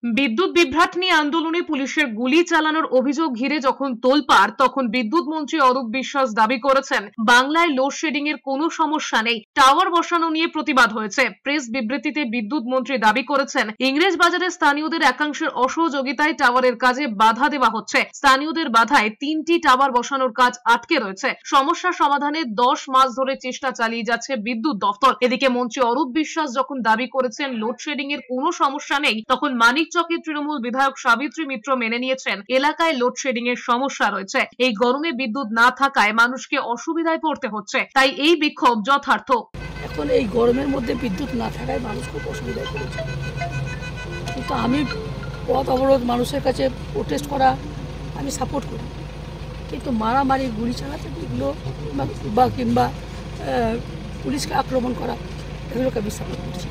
বিদ্যুৎ বিভ্রাট নিয়ে আন্দোলনে পুলিশের গুলি চালানোর অভিযোগ ঘিরে যখন তোলপাড়, তখন বিদ্যুৎ মন্ত্রী অরূপ বিশ্বাস দাবি করেছেন বাংলায় লোডশেডিং এর কোনো সমস্যা নেই, টাওয়ার বসানো নিয়ে প্রতিবাদ হয়েছে। প্রেস বিবৃতিতে বিদ্যুৎ মন্ত্রী দাবি করেছেন ইংরেজ বাজারে স্থানীয়দের একাংশের অসহযোগিতায় টাওয়ারের কাজে বাধা দেওয়া হচ্ছে। স্থানীয়দের বাধায় 3টি টাওয়ার বসানোর কাজ আটকে রয়েছে। সমস্যা সমাধানে 10 মাস ধরে চেষ্টা চালিয়ে যাচ্ছে বিদ্যুৎ দফতর। এদিকে মন্ত্রী অরূপ বিশ্বাস যখন দাবি করেছেন লোডশেডিং এর কোনো সমস্যা নেই, তখন মানিকচকের তৃণমূল বিধায়ক সাবিত্রী মিত্র মেনে নিয়েছেন এলাকায় লোডশেডিং এর সমস্যা রয়েছে। এই গরমে বিদ্যুৎ না থাকায় মানুষকে অসুবিধায় পড়তে হচ্ছে, তাই এই বিক্ষোভ যথার্থ। এখন এই গরমের মধ্যে বিদ্যুৎ না থাকায় মানুষ খুব অসুবিধায় পড়েছে, কিন্তু আমি পথ অবরোধ মানুষের কাছে প্রোটেস্ট করা আমি সাপোর্ট করি, কিন্তু মারামারি গুলি চালাতে এগুলো কিংবা পুলিশকে আক্রমণ করা এগুলোকে আমি সাপোর্ট করছি।